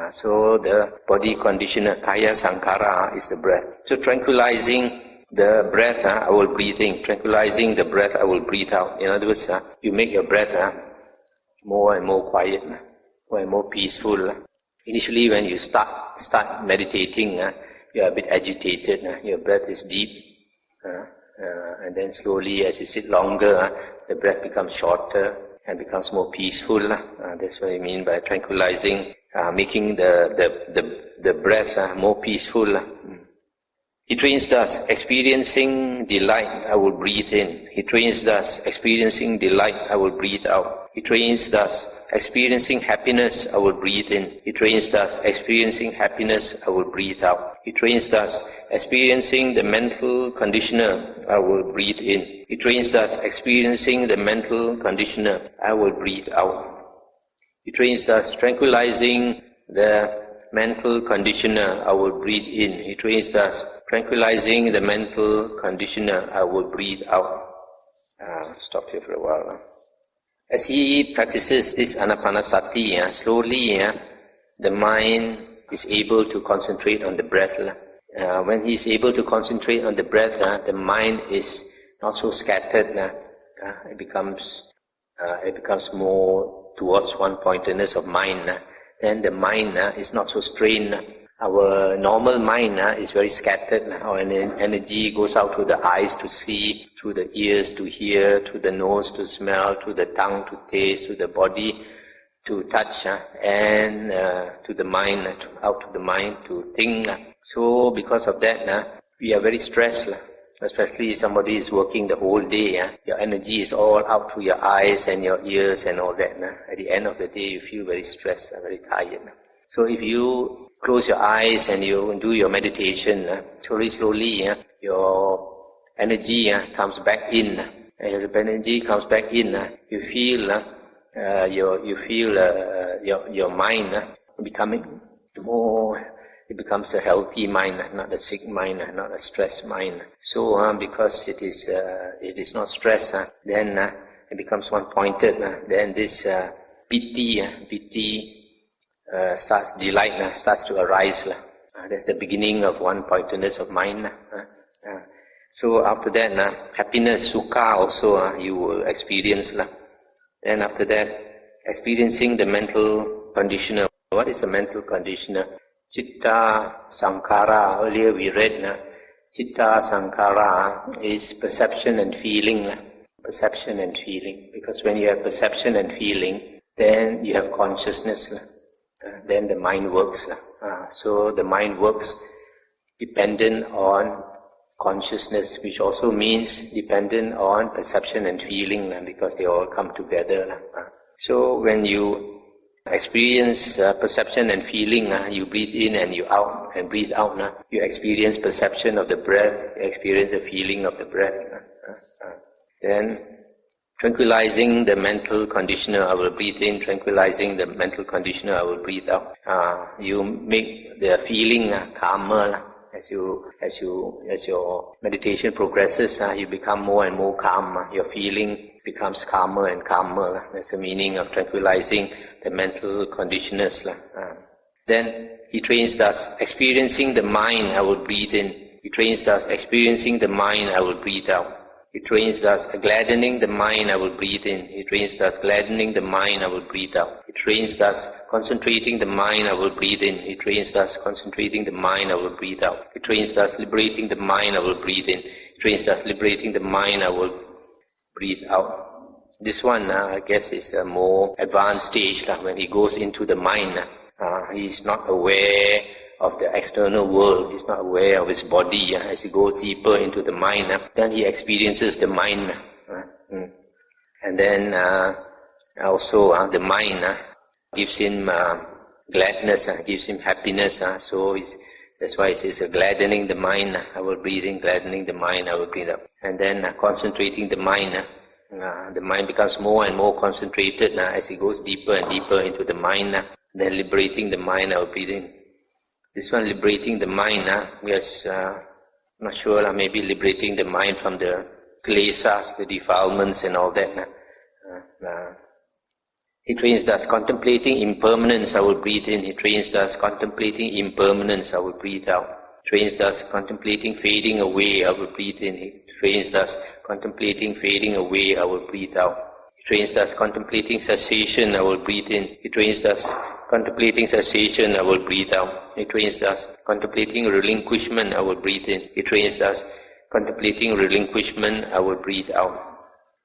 So the body conditioner, kaya sankhara, is the breath. So tranquilizing the breath, I will breathe in. Tranquilizing the breath, I will breathe out. In other words, you make your breath more and more quiet, more and more peaceful. Initially, when you start meditating, you're a bit agitated. Your breath is deep, and then slowly, as you sit longer, the breath becomes shorter and becomes more peaceful. That's what I mean by tranquilizing, making the breath more peaceful. He trains thus, experiencing delight, I will breathe in. He trains thus, experiencing delight, I will breathe out. He trains thus, experiencing happiness, I will breathe in. He trains thus, experiencing happiness, I will breathe out. He trains thus, experiencing the mental conditioner, I will breathe in. He trains thus, experiencing the mental conditioner, I will breathe out. He trains thus, tranquilizing the mental conditioner, I will breathe in. He trains thus, tranquilizing the mental conditioner, I will breathe out. Stop here for a while. As he practices this Anapanasati, slowly the mind is able to concentrate on the breath. When he is able to concentrate on the breath, the mind is not so scattered. It becomes more towards one-pointedness of mind. Then the mind is not so strained. Our normal mind is very scattered. Our energy goes out to the eyes to see, through the ears to hear, through the nose to smell, through the tongue to taste, through the body to touch, and to the mind, out to the mind to think. So because of that, we are very stressed. Especially if somebody is working the whole day, your energy is all out through your eyes and your ears and all that. At the end of the day, you feel very stressed, very tired. So if you close your eyes and you do your meditation, slowly, your energy comes back in. As the energy comes back in, you feel your mind becoming more. It becomes a healthy mind, not a sick mind, not a stressed mind. So because it is not stressed, then it becomes one-pointed. Then this piti starts, delight starts to arise. That's the beginning of one-pointedness of mind. So after that, happiness, sukha also you will experience. Then after that, experiencing the mental conditioner. What is the mental conditioner? Chitta Sankhara, earlier we read, Chitta Sankhara is perception and feeling. Perception and feeling. Because when you have perception and feeling, then you have consciousness. Then the mind works. So the mind works dependent on consciousness, which also means dependent on perception and feeling, because they all come together. So when you experience perception and feeling, you breathe in and you out and breathe out. You experience perception of the breath, you experience the feeling of the breath. Then tranquilizing the mental conditioner, I will breathe in. Tranquilizing the mental conditioner, I will breathe out. You make the feeling calmer, As your meditation progresses, you become more and more calm. Your feeling becomes calmer and calmer. That's the meaning of tranquilizing the mental conditioners. Then he trains thus, experiencing the mind, I will breathe in. He trains thus, experiencing the mind, I will breathe out. He trains thus, gladdening the mind, I will breathe in. He trains thus, gladdening the mind, I will breathe out. He trains thus, concentrating the mind, I will breathe in. He trains thus, concentrating the mind, I will breathe out. He trains thus, liberating the mind, I will breathe in. He trains thus, liberating the mind, I will breathe out. This one, I guess, is a more advanced stage. When he goes into the mind, he is not aware of the external world. He's not aware of his body. As he goes deeper into the mind, then he experiences the mind. And then also the mind gives him gladness, gives him happiness. So that's why it says gladdening the mind, I will breathe in, gladdening the mind, I will breathe out. And then concentrating the mind becomes more and more concentrated as he goes deeper and deeper into the mind. Then liberating the mind, I will breathe in. This one, liberating the mind, yes, not sure, maybe liberating the mind from the klesas, the defilements and all that. He trains thus, contemplating impermanence, I will breathe in. He trains thus, contemplating impermanence, I will breathe out. He trains thus, contemplating fading away, I will breathe in. He trains thus, contemplating fading away, I will breathe out. He trains thus, contemplating cessation, I will breathe in. He trains thus, contemplating cessation, I will breathe out. He trains thus, contemplating relinquishment, I will breathe in. He trains thus, contemplating relinquishment, I will breathe out.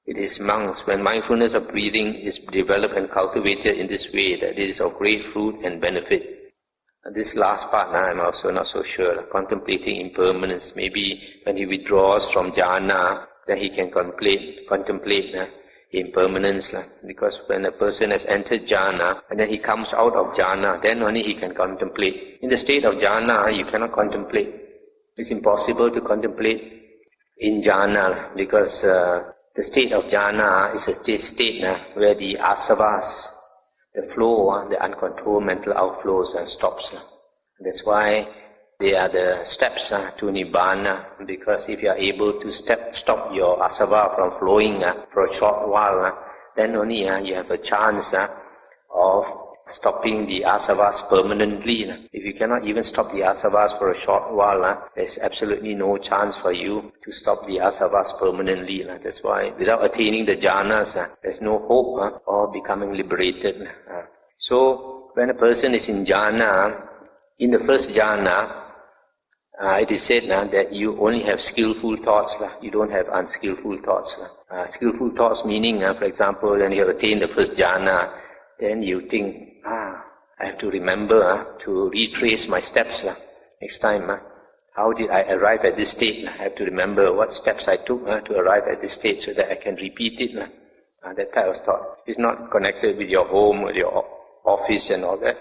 It is monks, when mindfulness of breathing is developed and cultivated in this way, that it is of great fruit and benefit. And this last part, I'm also not so sure. Contemplating impermanence, maybe when he withdraws from jhana, then he can contemplate impermanence, because when a person has entered jhana and then he comes out of jhana, then only he can contemplate. In the state of jhana, you cannot contemplate. It's impossible to contemplate in jhana, because the state of jhana is a state where the asavas, the flow, the uncontrolled mental outflows stops. That's why they are the steps to nibbana, because if you are able to stop your asava from flowing for a short while, then only you have a chance of stopping the asavas permanently. If you cannot even stop the asavas for a short while, there's absolutely no chance for you to stop the asavas permanently. That's why without attaining the jhanas, there's no hope of becoming liberated. So when a person is in jhana, in the first jhana, it is said that you only have skillful thoughts, you don't have unskillful thoughts. Skillful thoughts meaning, for example, when you have attained the first jhana, then you think, I have to remember to retrace my steps next time. How did I arrive at this state? I have to remember what steps I took to arrive at this state so that I can repeat it. That type of thought is not connected with your home or your office and all that.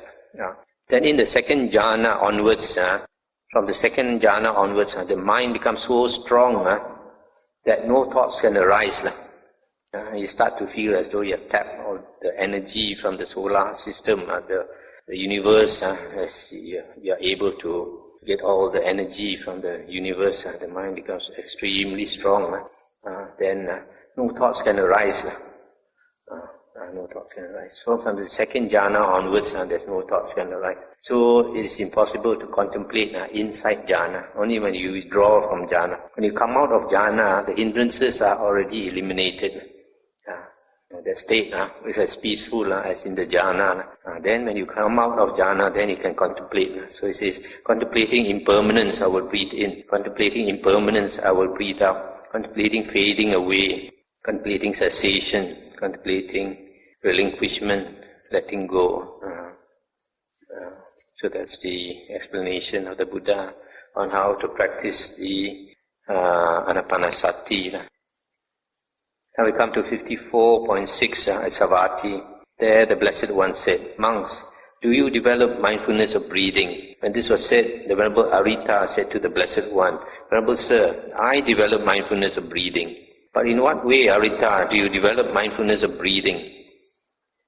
Then in the second jhana onwards, from the second jhana onwards, the mind becomes so strong that no thoughts can arise. You start to feel as though you have tapped all the energy from the solar system, the universe, as you are able to get all the energy from the universe. The mind becomes extremely strong. Then no thoughts can arise. No thoughts can arise. So from the second jhana onwards, there's no thoughts can arise. So it is impossible to contemplate inside jhana. Only when you withdraw from jhana. When you come out of jhana, the hindrances are already eliminated. The state is as peaceful as in the jhana. Then when you come out of jhana, then you can contemplate. So it says, contemplating impermanence, I will breathe in. Contemplating impermanence, I will breathe out. Contemplating fading away. Contemplating cessation. Contemplating relinquishment, letting go. So that's the explanation of the Buddha on how to practice the Anapanasati. Now we come to 54.6 Savati. There the Blessed One said, monks, do you develop mindfulness of breathing? When this was said, the Venerable Arita said to the Blessed One, Venerable Sir, I develop mindfulness of breathing. But in what way, Arita, do you develop mindfulness of breathing?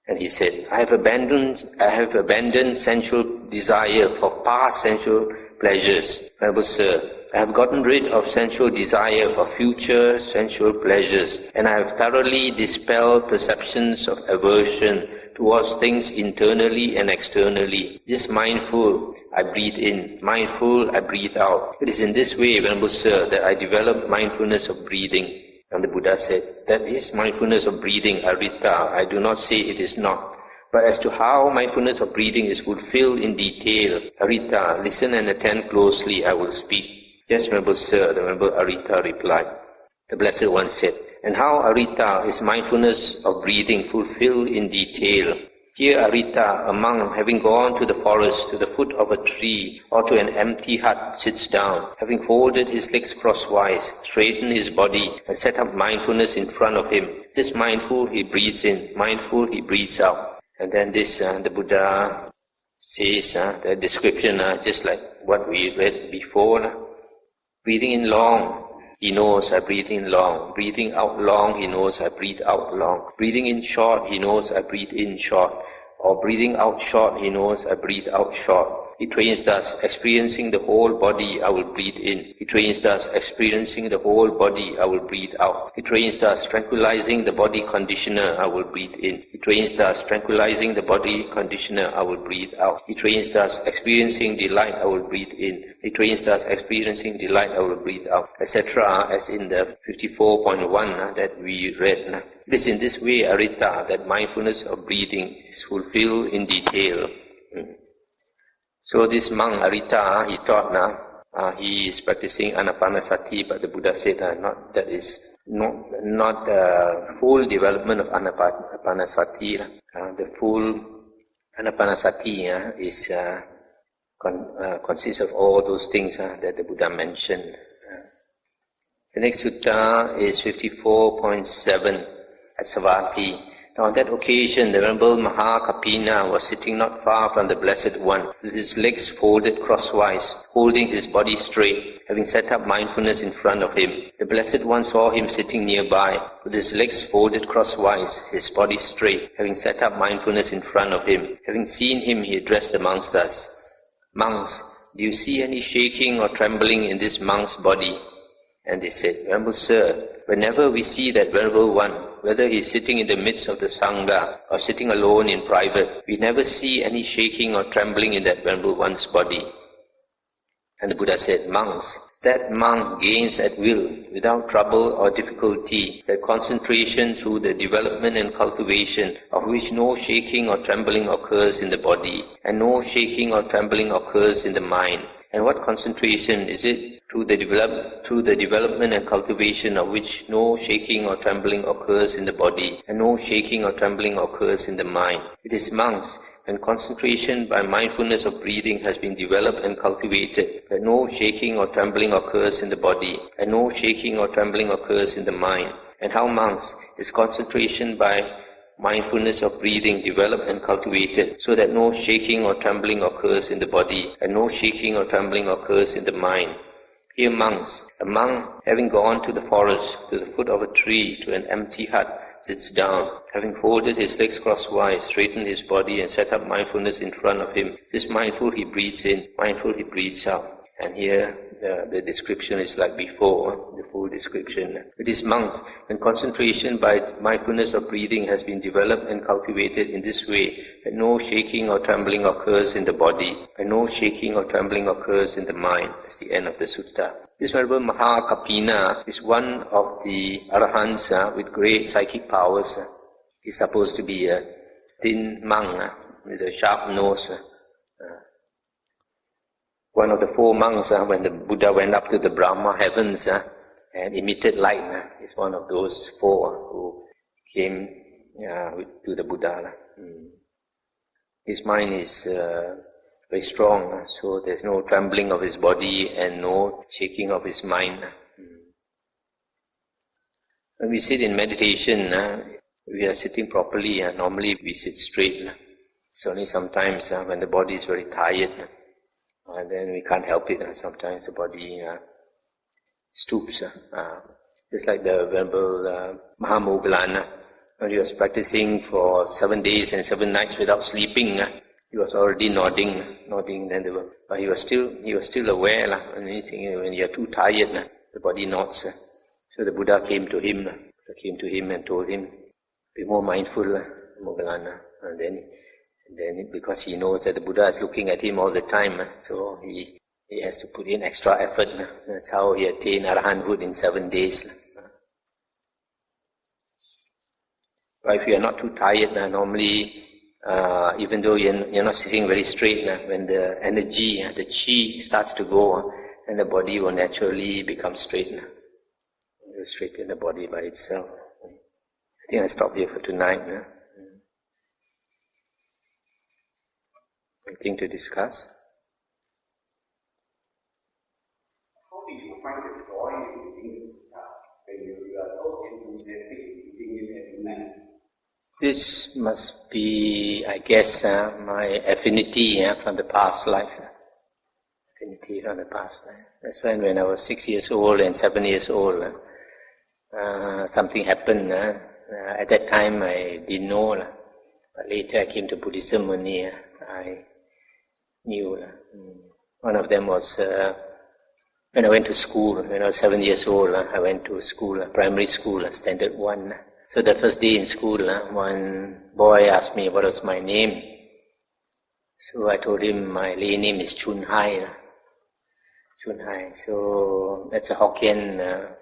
And he said, I have abandoned sensual desire for past sensual pleasures. Venerable Sir, I have gotten rid of sensual desire for future sensual pleasures, and I have thoroughly dispelled perceptions of aversion towards things internally and externally. Just mindful, I breathe in. Mindful, I breathe out. It is in this way, Venerable Sir, that I develop mindfulness of breathing. And the Buddha said, that is mindfulness of breathing, Aritta. I do not say it is not. But as to how mindfulness of breathing is fulfilled in detail, Aritta, listen and attend closely, I will speak. Yes, Venerable Sir, the Venerable Aritta replied. The Blessed One said, and how, Aritta, is mindfulness of breathing fulfilled in detail? Here, Aritta, a monk, having gone to the forest, to the foot of a tree, or to an empty hut, sits down, having folded his legs crosswise, straightened his body, and set up mindfulness in front of him. Just mindful, he breathes in. Mindful, he breathes out. And then this, the Buddha says, the description, just like what we read before. Breathing in long, he knows I breathe in long. Breathing out long, he knows I breathe out long. Breathing in short, he knows I breathe in short. Or breathing out short, he knows I breathe out short. He trains thus, experiencing the whole body, I will breathe in. He trains thus, experiencing the whole body, I will breathe out. He trains thus, tranquilizing the body conditioner, I will breathe in. He trains thus, tranquilizing the body conditioner, I will breathe out. He trains thus, experiencing delight, I will breathe in. He trains thus, experiencing delight, I will breathe out, etc. As in the 54.1 that we read. It is in this way, Aritta, that mindfulness of breathing is fulfilled in detail. So this monk, Aritta, he thought he is practicing Anapanasati, but the Buddha said that is not full development of Anapanasati. The full Anapanasati is consists of all those things that the Buddha mentioned. The next sutta is 54.7 at Savatthi. Now on that occasion, the Venerable Mahakapina was sitting not far from the Blessed One, with his legs folded crosswise, holding his body straight, having set up mindfulness in front of him. The Blessed One saw him sitting nearby, with his legs folded crosswise, his body straight, having set up mindfulness in front of him. Having seen him, he addressed the monks thus, Monks, do you see any shaking or trembling in this monk's body? And they said, Venerable Sir, whenever we see that Venerable One, whether he is sitting in the midst of the Sangha or sitting alone in private, we never see any shaking or trembling in that Venerable One's body. And the Buddha said, Monks, that monk gains at will, without trouble or difficulty, that concentration through the development and cultivation of which no shaking or trembling occurs in the body, and no shaking or trembling occurs in the mind. And what concentration is it? Through the development and cultivation of which no shaking or trembling occurs in the body, and no shaking or trembling occurs in the mind. It is monks, when concentration by mindfulness of breathing has been developed and cultivated, that no shaking or trembling occurs in the body, and no shaking or trembling occurs in the mind. And how monks is concentration by mindfulness of breathing developed and cultivated, so that no shaking or trembling occurs in the body, and no shaking or trembling occurs in the mind. Here monks, a monk having gone to the forest, to the foot of a tree, to an empty hut, sits down, having folded his legs crosswise, straightened his body, and set up mindfulness in front of him. This mindful he breathes in, mindful he breathes out. And here the description is like before, the full description. It is monks, when concentration by mindfulness of breathing has been developed and cultivated in this way, that no shaking or trembling occurs in the body, and no shaking or trembling occurs in the mind. That's the end of the sutta. This Venerable Mahakapina is one of the Arahants with great psychic powers. He's supposed to be a thin monk with a sharp nose. One of the four monks, when the Buddha went up to the Brahma heavens and emitted light, is one of those four who came to the Buddha. His mind is very strong, so there's no trembling of his body and no shaking of his mind. When we sit in meditation, we are sitting properly, normally we sit straight. It's only sometimes when the body is very tired, and then we can't help it. Sometimes the body stoops. Just like the Venerable Mahamoggallana, when he was practicing for 7 days and 7 nights without sleeping, He was already nodding, then but he was still aware. And when you are too tired, the body nods. So the Buddha came to him and told him, be more mindful, Moggallana. And then because he knows that the Buddha is looking at him all the time, so he has to put in extra effort. That's how he attained arahanthood in 7 days. But if you are not too tired, normally, even though you're not sitting very straight, when the energy, the chi starts to go, then the body will naturally become straight. It'll straighten the body by itself. I think I'll stop here for tonight. Anything to discuss? How do you find the joy in reading the Sutta when you are so enthusiastic in reading it every night? This must be, I guess, my affinity from the past life. Affinity from the past life. That's when I was 6 years old and 7 years old, something happened. At that time I didn't know. But later I came to Buddhism only. I knew. One of them was when I went to school. When I was 7 years old, I went to school, primary school, standard 1. So the first day in school, one boy asked me what was my name. So I told him my lay name is Chun Hai. Chun Hai. So that's a Hokkien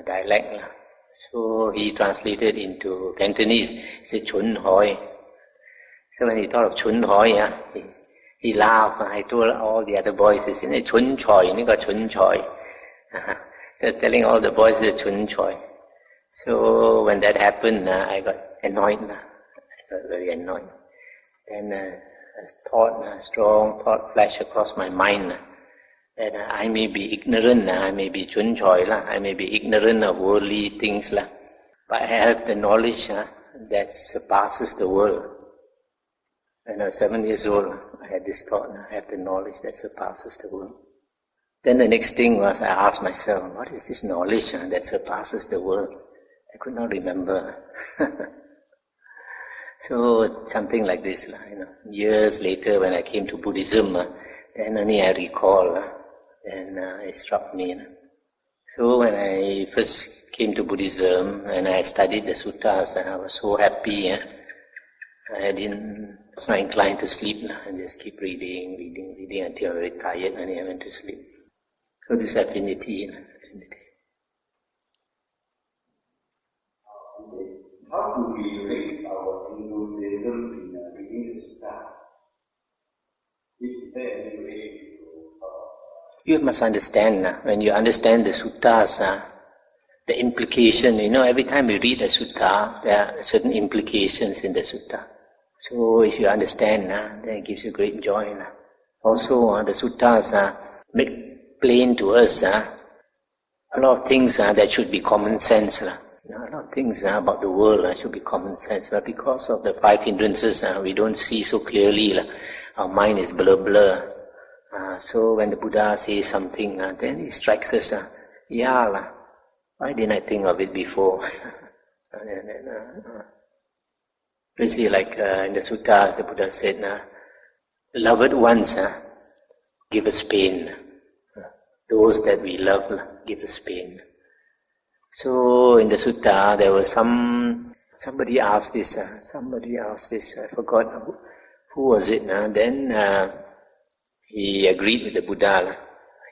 dialect. So he translated into Cantonese. He said Chun Hoi. So when he thought of Chun Hoi, he laughed. I told all the other boys, he said, Chun Choi, ni got Chun Choi. So I was telling all the boys, it's Chun Choi. So when that happened, I got annoyed. I got very annoyed. Then a strong thought flashed across my mind that I may be ignorant, I may be Chun Choi, I may be ignorant of worldly things, but I have the knowledge that surpasses the world. When I was 7 years old, I had this thought, I have the knowledge that surpasses the world. Then the next thing was, I asked myself, what is this knowledge that surpasses the world? I could not remember. So something like this, years later when I came to Buddhism, then only I recall, and it struck me. So when I first came to Buddhism and I studied the suttas, I was so happy. I was not inclined to sleep, and just keep reading until I was very tired and I went to sleep. So this affinity. How do we raise our enthusiasm in reading the Sutta? Is there any way You must understand, when you understand the suttas, the implication, every time you read a sutta, there are certain implications in the sutta. So if you understand, then it gives you great joy. Also, the suttas make plain to us a lot of things that should be common sense. A lot of things about the world should be common sense, but because of the 5 hindrances, we don't see so clearly. Our mind is blur. So when the Buddha says something, then it strikes us. Why didn't I think of it before? Basically, like in the suttas, the Buddha said, "Loved ones give us pain. Those that we love give us pain." So in the sutta, there was somebody asked this, I forgot who was it. Then he agreed with the Buddha,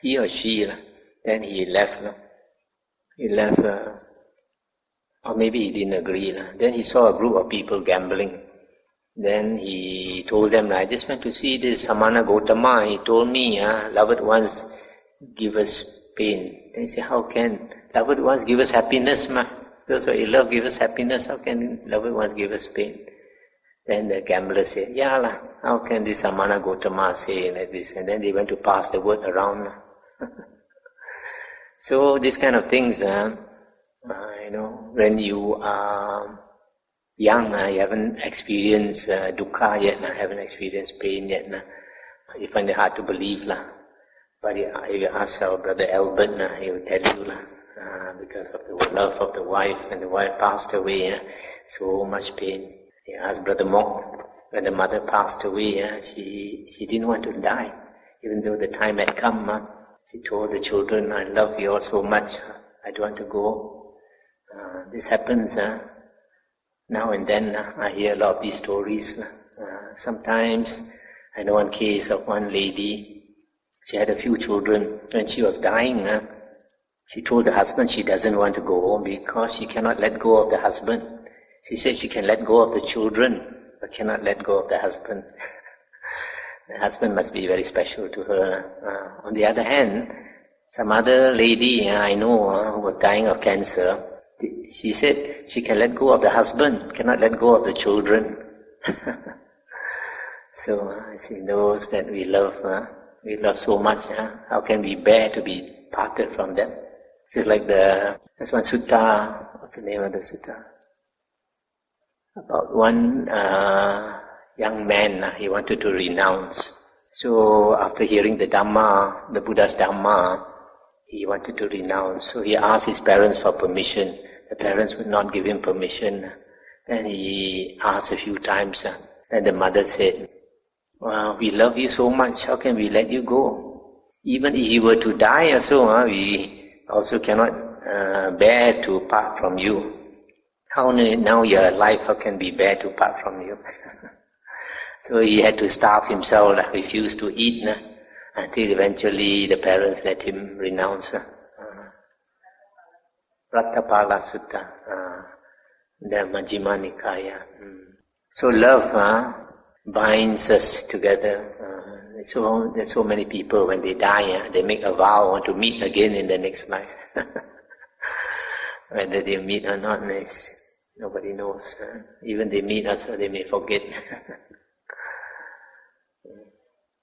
he or she, then he left. Or maybe he didn't agree. Then he saw a group of people gambling. Then he told them, I just went to see this Samana Gautama. He told me, loved ones give us pain. Then he said, how can loved ones give us happiness? Those who you love give us happiness. How can loved ones give us pain? Then the gambler said, how can this Samana Gautama say like this? And then they went to pass the word around. So these kind of things, when you are young, you haven't experienced dukkha yet, haven't experienced pain yet. You find it hard to believe. But if you ask our brother Albert, he will tell you, because of the love of the wife, and the wife passed away, so much pain. You ask Brother Mok, when the mother passed away, she didn't want to die, even though the time had come. She told the children, I love you all so much, I don't want to go. This happens now and then. I hear a lot of these stories. Sometimes, I know one case of one lady, she had a few children. When she was dying, she told the husband she doesn't want to go home because she cannot let go of the husband. She said she can let go of the children, but cannot let go of the husband. The husband must be very special to her. On the other hand, some other lady I know who was dying of cancer, she said she can let go of the husband, cannot let go of the children. So I see those that we love so much. How can we bear to be parted from them? This is like there's one sutta. What's the name of the sutta? About one young man, he wanted to renounce. So after hearing the Dhamma, the Buddha's Dhamma, he wanted to renounce. So he asked his parents for permission. The parents would not give him permission. Then he asked a few times. Then the mother said, well, we love you so much, how can we let you go? Even if you were to die also, we also cannot bear to part from you. How now you're alive, how can we bear to part from you? So he had to starve himself, refuse to eat, until eventually the parents let him renounce. Rattapala Sutta, the Majjhima Nikaya. So love binds us together. There's so many people when they die, they make a vow, want to meet again in the next life. Whether they meet or not, nobody knows. Even they meet us, they may forget.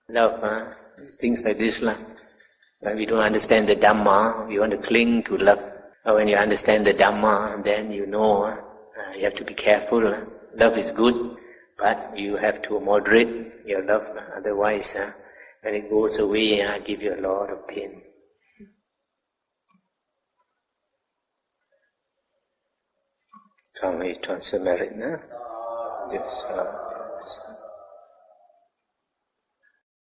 Love, things like this. When we don't understand the Dhamma, we want to cling to love. But when you understand the Dhamma, then you know you have to be careful. Love is good, but you have to moderate your love. Otherwise, when it goes away, it gives you a lot of pain. Can we transfer merit now? Yes.